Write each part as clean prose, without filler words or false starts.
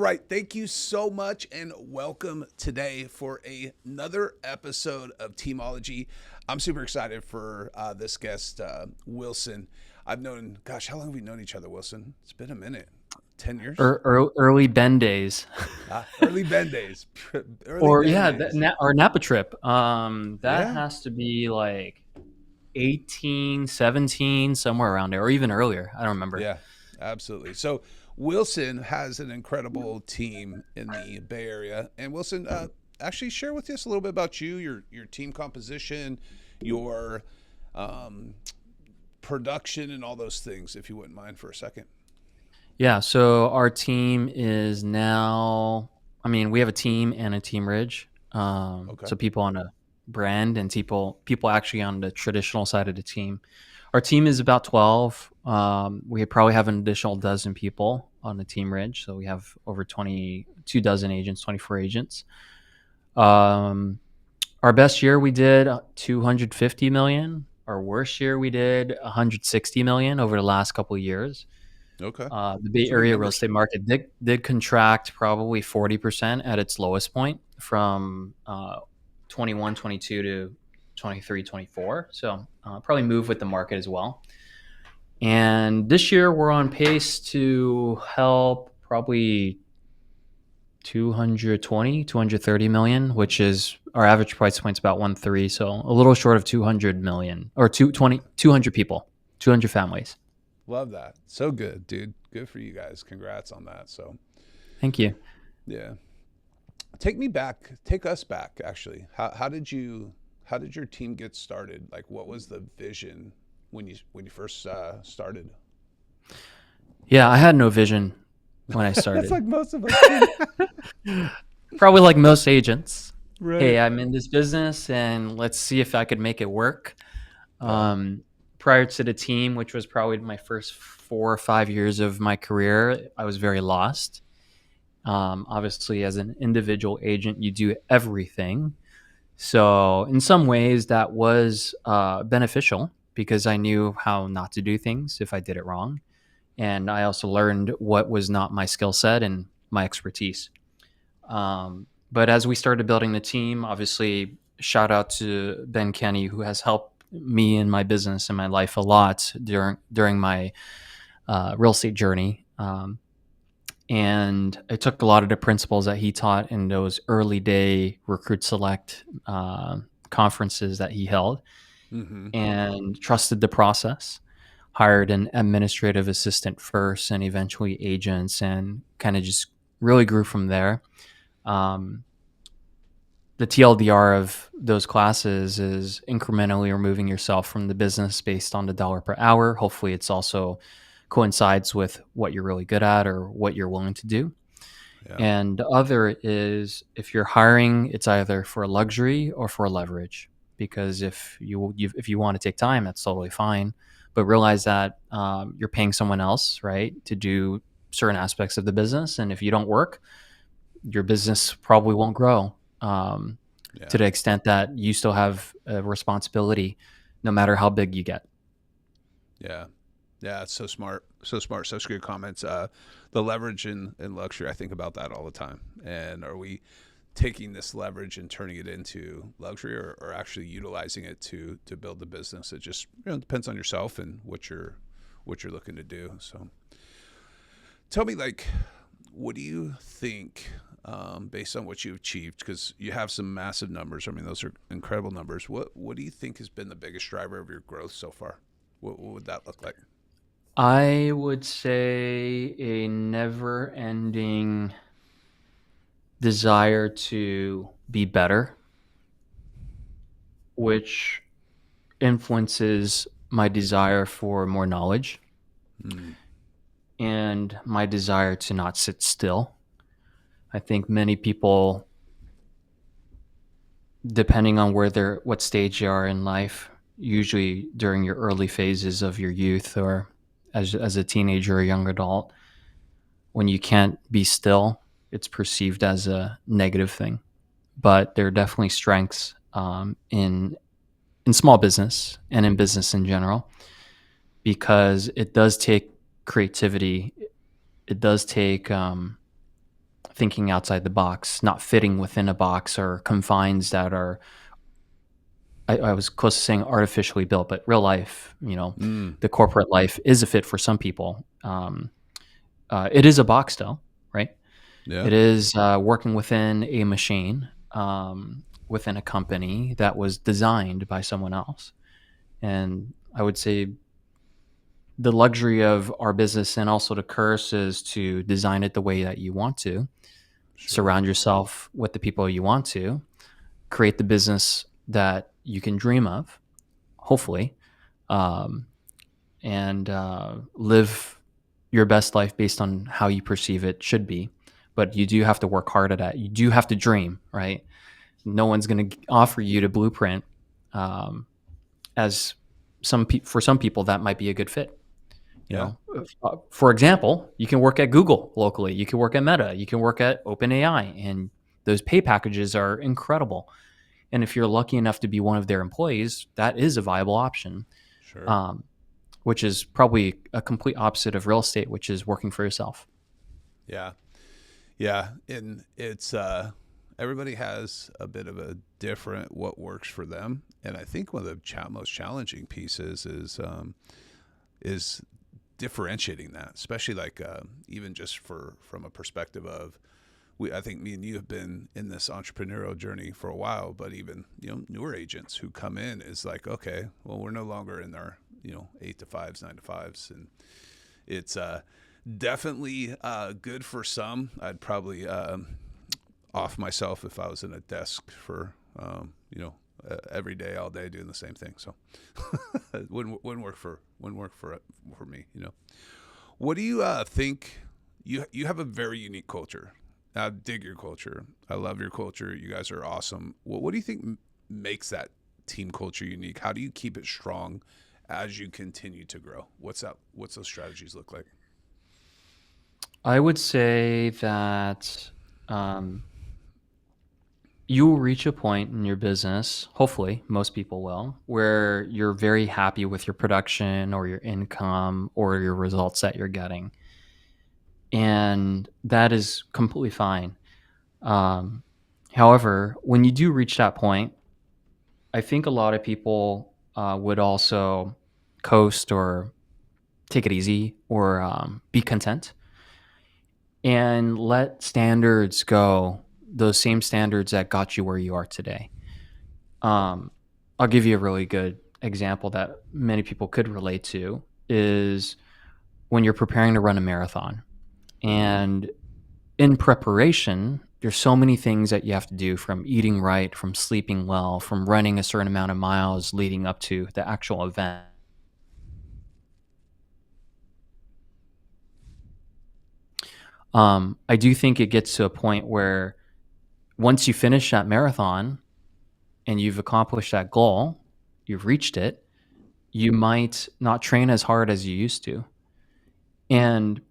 right. Thank you so much and welcome today for another episode of Teamology. I'm super excited for this guest, Wilson. I've known, gosh, how long have we known each other, Wilson? It's been a minute. 10 years? Early Ben days, Early Ben days. Early or Ben yeah, days. or Napa trip. That Yeah. has to be like 18, 17, somewhere around there, or even earlier. I don't remember. Yeah, absolutely. So Wilson has an incredible team in the Bay Area. And Wilson, actually share with us a little bit about you, your team composition, your um, production, and all those things, if you wouldn't mind for a second. Yeah, so our team is now. I mean, we have a team and a team ridge. Okay. So people on a brand and people actually on the traditional side of the team. Our team is about 12. We probably have an additional dozen people on the team ridge, so we have over 22 dozen agents, 24 agents. Um, our best year we did 250 million. Our worst year we did 160 million over the last couple of years. Okay. The Bay Some big Area real numbers. estate market did contract probably 40% at its lowest point from 21, 22 to 23, 24. So probably move with the market as well. And this year we're on pace to help probably 220, 230 million, which is our average price point's about 1.3. So a little short of 200 million or 200 people, 200 families. Love that. So good, dude. Good for you guys. Congrats on that. So, Thank you. yeah. Take me back. Take us back, actually. How did your team get started? Like, what was the vision when you first started? Yeah, I had no vision when I That's started. like most of us too. Probably like most agents. Right. Hey, I'm in this business and let's see if I could make it work. Yeah. Um, Prior to the team, which was probably my first 4 or 5 years of my career, I was very lost. Obviously, as an individual agent, you do everything. So, in some ways, that was beneficial because I knew how not to do things if I did it wrong. And I also learned what was not my skill set and my expertise. But as we started building the team, obviously, shout out to Ben Kinney, who has helped me in my business and my life a lot during my real estate journey. And I took a lot of the principles that he taught in those early day recruit select conferences that he held Mm-hmm. and trusted the process. Hired an administrative assistant first and eventually agents, and kind of just really grew from there. Um, the TLDR of those classes is incrementally removing yourself from the business based on the dollar per hour. Hopefully, it's also coincides with what you're really good at or what you're willing to do. Yeah. And the other is if you're hiring, it's either for luxury or for leverage. Because if you want to take time, that's totally fine. But realize that you're paying someone else, right, to do certain aspects of the business, and if you don't work, your business probably won't grow to Yeah. the extent that you still have a responsibility, no matter how big you get. Yeah. Yeah. It's so smart. So smart. Such good comments. The leverage in luxury, I think about that all the time. And are we taking this leverage and turning it into luxury, or actually utilizing it to build the business? It just depends on yourself and what you're looking to do. So tell me, like, what do you think, based on what you've achieved? Because you have some massive numbers. I mean, those are incredible numbers. What do you think has been the biggest driver of your growth so far? What would that look like? I would say a never ending desire to be better, which influences my desire for more knowledge Mm, and my desire to not sit still. I think many people, depending on what stage you are in life, usually during your early phases of your youth or as a teenager or young adult, when you can't be still, it's perceived as a negative thing. But there are definitely strengths in small business and in business in general because it does take creativity. It does take thinking outside the box, not fitting within a box or confines that are, I was close to saying artificially built, but real life, Mm, the corporate life is a fit for some people. It is a box though, right? yeah, It is working within a machine, within a company that was designed by someone else. And I would say the luxury of our business and also the curse is to design it the way that you want to, sure. surround yourself with the people you want to, create the business that you can dream of, hopefully, um, and live your best life based on how you perceive it should be. But you do have to work hard at it. You do have to dream, right? No one's going to offer you the blueprint. Um, as for some people, that might be a good fit. Yeah, For example, you can work at Google locally. You can work at Meta. You can work at OpenAI, and those pay packages are incredible. And if you're lucky enough to be one of their employees, that is a viable option. sure. Um, which is probably a complete opposite of real estate, which is working for yourself. Yeah. Yeah, and it's everybody has a bit of a different what works for them, and I think one of the most challenging pieces is differentiating that, especially like even just from a perspective of I think me and you have been in this entrepreneurial journey for a while, but even newer agents who come in is like, okay, well, we're no longer in our 8 to 5s, 9 to 5s, and it's definitely good for some. I'd probably off myself if I was in a desk for every day, all day doing the same thing. So it wouldn't work for me. What do you think? You have a very unique culture. I dig your culture. I love your culture. You guys are awesome. What do you think makes that team culture unique? How do you keep it strong as you continue to grow? What's those strategies look like? I would say that um, you will reach a point in your business, hopefully, most people will, where you're very happy with your production or your income or your results that you're getting. And that is completely fine. Um, However, when you do reach that point, I think a lot of people would also coast or take it easy or be content and let standards go, those same standards that got you where you are today. Um, I'll give you a really good example that many people could relate to is when you're preparing to run a marathon. And in preparation, there's so many things that you have to do, from eating right, from sleeping well, from running a certain amount of miles leading up to the actual event. I do think it gets to a point where once you finish that marathon and you've accomplished that goal, you've reached it, you might not train as hard as you used to. And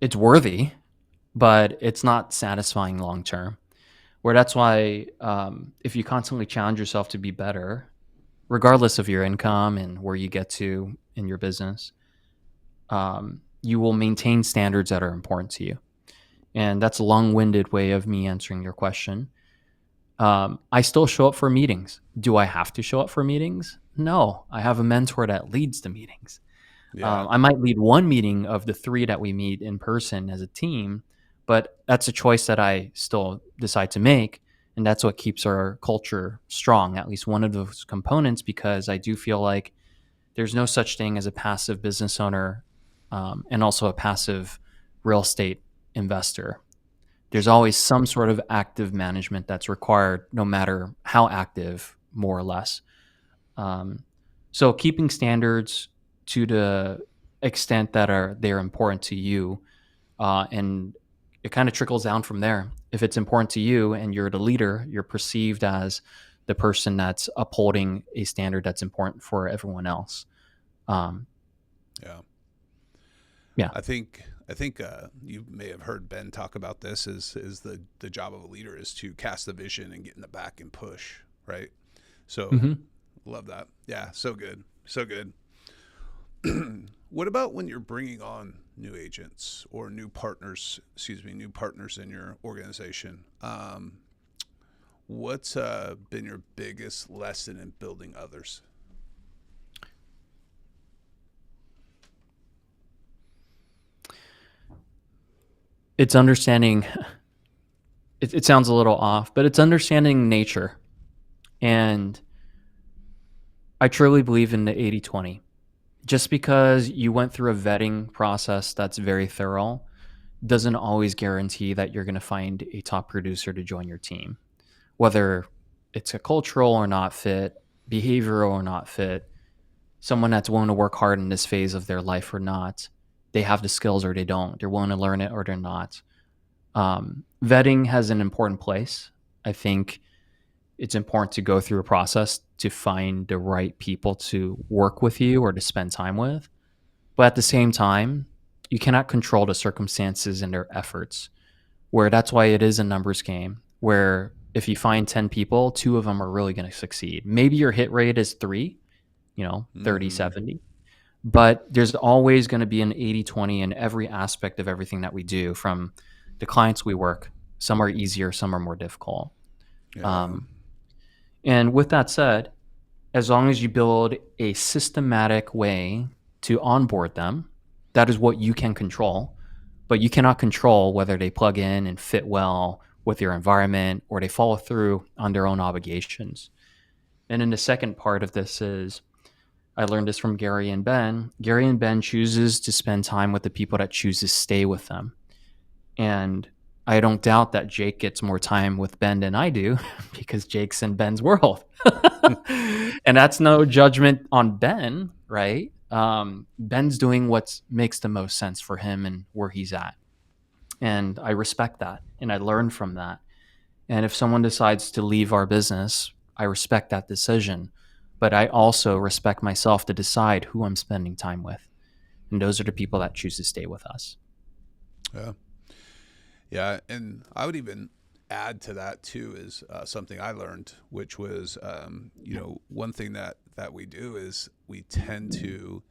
it's worthy, but it's not satisfying long term. Where that's why if you constantly challenge yourself to be better, regardless of your income and where you get to in your business, you will maintain standards that are important to you. And that's a long winded way of me answering your question. I still show up for meetings. Do I have to show up for meetings? No, I have a mentor that leads the meetings. Yeah, I might lead one meeting of the three that we meet in person as a team, but that's a choice that I still decide to make. And that's what keeps our culture strong, at least one of those components, because I do feel like there's no such thing as a passive business owner and also a passive real estate investor. There's sure. always some sort of active management that's required, no matter how active, more or less. Um, so keeping standards to the extent that they're important to you, and it kind of trickles down from there. If it's important to you and you're the leader, you're perceived as the person that's upholding a standard that's important for everyone else. Um, Yeah. yeah. I think you may have heard Ben talk about this. Is the job of a leader is to cast the vision and get in the back and push, right? So Hmm. love that. Yeah, so good, so good. What about when you're bringing on new agents or new partners? Excuse me, new partners in your organization. What's been your biggest lesson in building others? It's understanding. It sounds a little off, but it's understanding nature. And I truly believe in the 80/20. Just because you went through a vetting process that's very thorough doesn't always guarantee that you're going to find a top producer to join your team. Whether it's a cultural or not fit, behavioral or not fit, someone that's willing to work hard in this phase of their life or not, they have the skills or they don't. They're willing to learn it or they're not. Vetting has an important place. I think it's important to go through a process to find the right people to work with you or to spend time with. But at the same time, you cannot control the circumstances and their efforts. Where that's why it is a numbers game, where if you find 10 people, two of them are really going to succeed. Maybe your hit rate is three, 30, Mm-hmm. 70. But there's always going to be an 80/20 in every aspect of everything that we do from the clients we work. Some are easier, some are more difficult. Yeah. Um, and with that said, as long as you build a systematic way to onboard them, that is what you can control. But you cannot control whether they plug in and fit well with your environment or they follow through on their own obligations. And then the second part of this is I learned this from Gary and Ben. Gary and Ben chooses to spend time with the people that choose to stay with them. And I don't doubt that Jake gets more time with Ben than I do because Jake's in Ben's world. And that's no judgment on Ben, right? Ben's doing what makes the most sense for him and where he's at. And I respect that. And I learn from that. And if someone decides to leave our business, I respect that decision. But I also respect myself to decide who I'm spending time with. And those are the people that choose to stay with us. Yeah. Yeah, and I would even add to that too is something I learned, which was one thing that we do is we tend to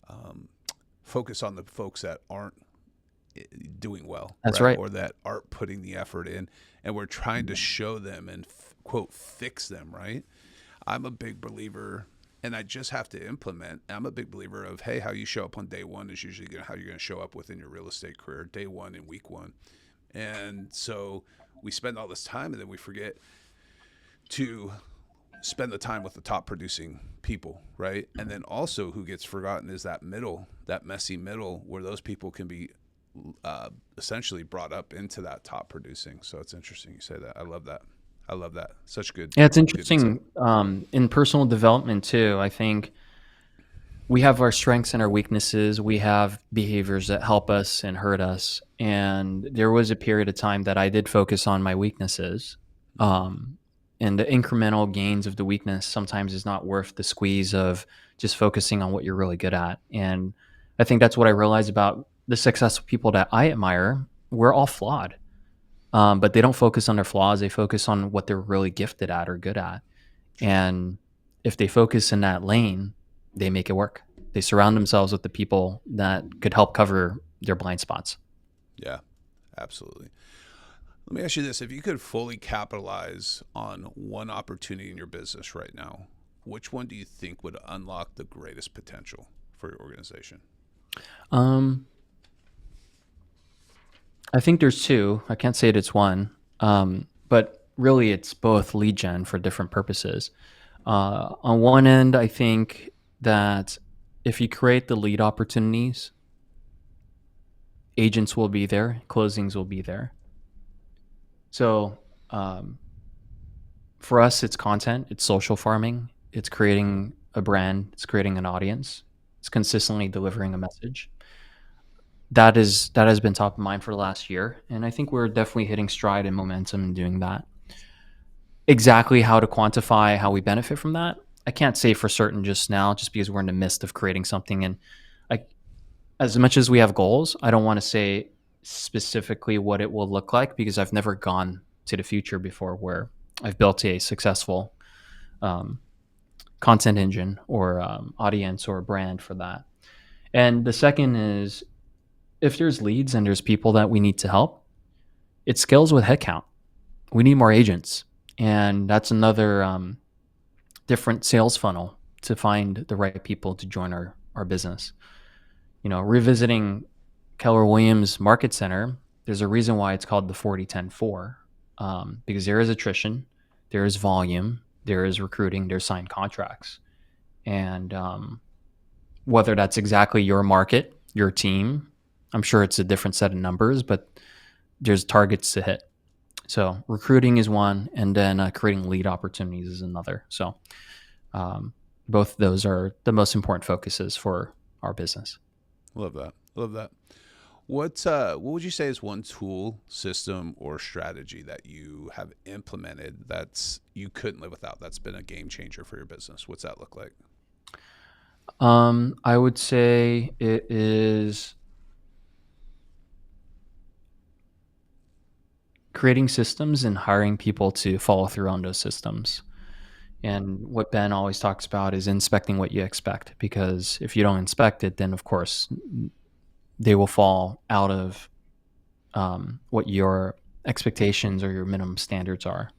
um, focus on the folks that aren't doing well, That's right, right. or that aren't putting the effort in, and we're trying to show them and quote fix them, right? I'm a big believer. And I just have to implement. I'm a big believer of, hey, how you show up on day one is usually how you're going to show up within your real estate career, day one and week one. And so we spend all this time and then we forget to spend the time with the top producing people, right? And then also who gets forgotten is that middle, that messy middle where those people can be essentially brought up into that top producing. So it's interesting you say that. I love that. I love that. Such Yeah, it's good insight. interesting in personal development too. I think we have our strengths and our weaknesses. We have behaviors that help us and hurt us. And there was a period of time that I did focus on my weaknesses. Mm-hmm. And the incremental gains of the weakness sometimes is not worth the squeeze of just focusing on what you're really good at. And I think that's what I realized about the successful people that I admire. We're all flawed, but they don't focus on their flaws. They focus on what they're really gifted at or good at. True. And if they focus in that lane, they make it work. They surround themselves with the people that could help cover their blind spots. Yeah, absolutely. Let me ask you this. If you could fully capitalize on one opportunity in your business right now, which one do you think would unlock the greatest potential for your organization? Um, I think there's two. I can't say it's one, but really it's both lead gen for different purposes. On one end, I think that if you create the lead opportunities, agents will be there, closings will be there. So um, for us, it's content, it's social farming, it's creating a brand, it's creating an audience, it's consistently delivering a message. That has been top of mind for the last year, and I think we're definitely hitting stride and momentum in doing that. Exactly how to quantify how we benefit from that, I can't say for certain just now, just because we're in the midst of creating something. And I, as much as we have goals, I don't want to say specifically what it will look like because I've never gone to the future before where I've built a successful um, content engine or audience or brand for that. And the second is, if there's leads and there's people that we need to help, it scales with headcount. We need more agents. And that's another different sales funnel to find the right people to join our business. Revisiting Keller Williams Market Center, there's a reason why it's called the 40-10-4, because there is attrition, there is volume, there is recruiting, there's signed contracts. And whether that's exactly your market, your team, I'm sure it's a different set of numbers, but there's targets to hit. So recruiting is one, and then creating lead opportunities is another. So both of those are the most important focuses for our business. Love that. Love that. What would you say is one tool, system, or strategy that you have implemented that's you couldn't live without? That's been a game changer for your business. What's that look like? I would say it is creating systems and hiring people to follow through on those systems. And what Ben always talks about is inspecting what you expect, because if you don't inspect it, then of course they will fall out of what your expectations or your minimum standards are,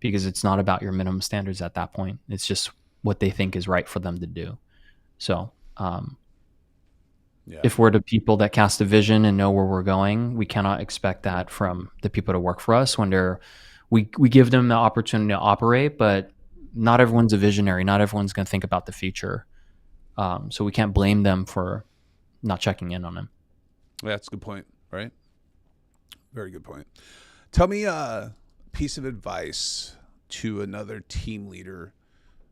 because it's not about your minimum standards at that point. It's just what they think is right for them to do. So Yeah. if we're the people that cast a vision and know where we're going, we cannot expect that from the people to work for us when we give them the opportunity to operate, but not everyone's a visionary. Not everyone's going to think about the future. So we can't blame them for not checking in on them. Yeah, that's a good point, right? Very good point. Tell me a piece of advice to another team leader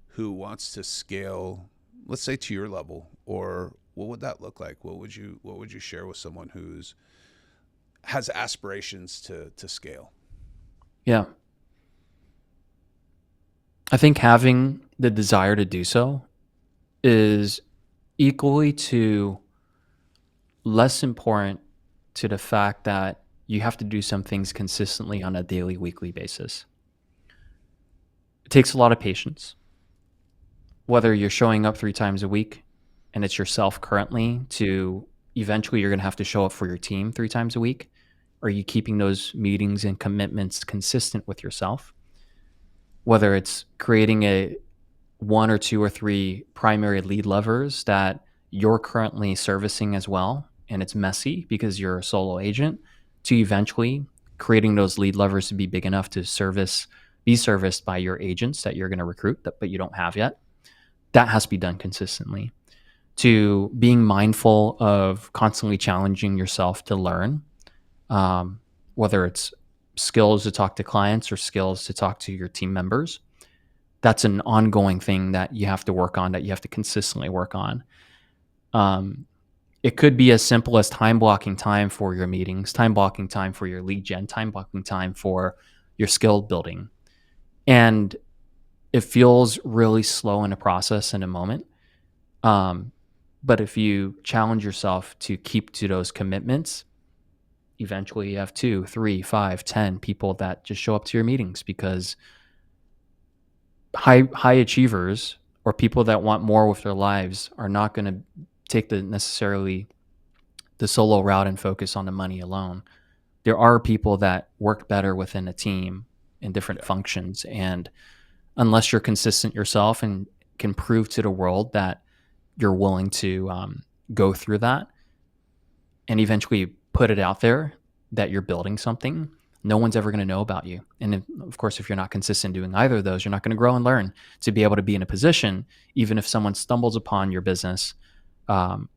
who wants to scale, let's say to your level, or what would that look like? What would you share with someone who's has aspirations to scale? Yeah. I think having the desire to do so is equally to less important to the fact that you have to do some things consistently on a daily, weekly basis. It takes a lot of patience. Whether you're showing up 3 times a week and it's yourself currently, to eventually you're going to have to show up for your team 3 times a week. Are you keeping those meetings and commitments consistent with yourself? Whether it's creating a 1 or 2 or 3 primary lead levers that you're currently servicing as well, and it's messy because you're a solo agent, to eventually creating those lead levers to be big enough to be serviced by your agents that you're going to recruit, but you don't have yet. That has to be done consistently. To being mindful of constantly challenging yourself to learn, whether it's skills to talk to clients or skills to talk to your team members. That's an ongoing thing that you have to work on, that you have to consistently work on. It could be as simple as time blocking time for your meetings, time blocking time for your lead gen, time blocking time for your skill building. And it feels really slow in the process in a moment. But if you challenge yourself to keep to those commitments, eventually you have 2, 3, 5, 10 people that just show up to your meetings, because high achievers or people that want more with their lives are not going to take necessarily the solo route and focus on the money alone. There are people that work better within a team in different functions, and unless you're consistent yourself and can prove to the world that you're willing to go through that and eventually put it out there that you're building something, no one's ever going to know about you. And of course, if you're not consistent doing either of those, you're not going to grow and learn to be able to be in a position, even if someone stumbles upon your business,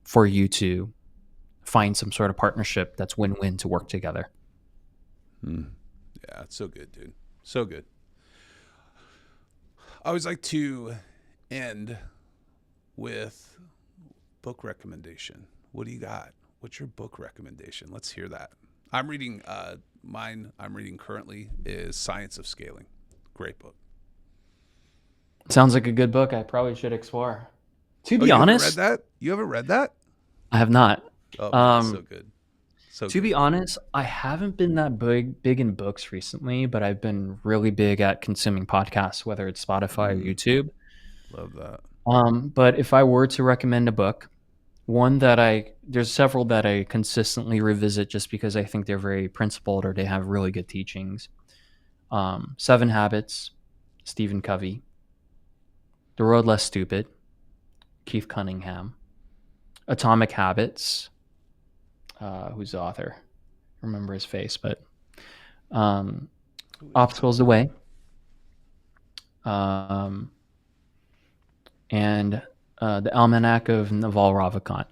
for you to find some sort of partnership that's win-win to work together. Yeah, it's so good, dude. So good. I always like to end with book recommendation. What do you got? What's your book recommendation? Let's hear that. I'm reading mine. I'm reading currently is Science of Scaling. Great book. Sounds like a good book. I probably should explore. To Oh, be you haven't read honest, that? You haven't read that? I have not. Oh man, it's so Um, good. So to good. be honest, I haven't been that big in books recently, but I've been really big at consuming podcasts, whether it's Spotify or YouTube. Love that. But if I were to recommend a book, There's several that I consistently revisit just because I think they're very principled or they have really good teachings. 7 Habits, Stephen Covey. The Road Less Stupid, Keith Cunningham. Atomic Habits, who's the author? I remember his face, but Obstacles the Way. And the Almanac of Naval Ravikant.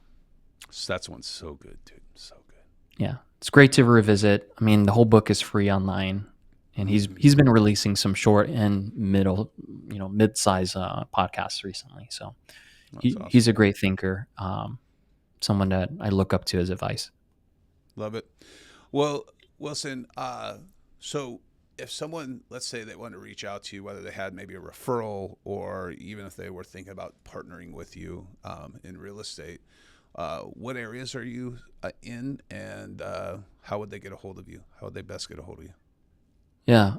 That one's so good, dude. So good. Yeah, it's great to revisit. I mean, the whole book is free online, and he's been releasing some short and mid-size podcasts recently. So Awesome. he's a great thinker, someone that I look up to as advice. Love it. Well, Wilson, so if someone, let's say they want to reach out to you, whether they had maybe a referral or even if they were thinking about partnering with you in real estate, what areas are you in, and how would they get a hold of you? How would they best get a hold of you? Yeah.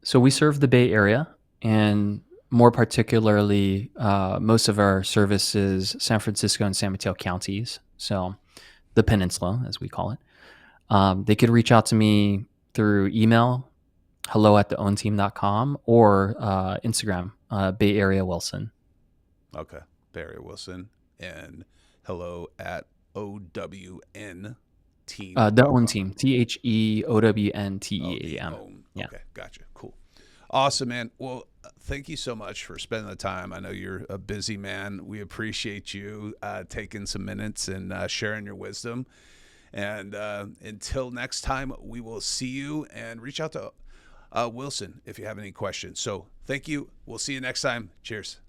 So we serve the Bay Area, and more particularly, most of our service is San Francisco and San Mateo counties. So the Peninsula, as we call it. They could reach out to me through email, hello@theownteam.com, or Instagram, Bay Area Wilson. Okay. Bay Area Wilson, and hello at OWN team. The Own Team, TheOwnTeam. Yeah. Okay, gotcha. Cool. Awesome, man. Well, thank you so much for spending the time. I know you're a busy man. We appreciate you taking some minutes and sharing your wisdom. And until next time, we will see you, and reach out to Wilson if you have any questions. So thank you. We'll see you next time. Cheers.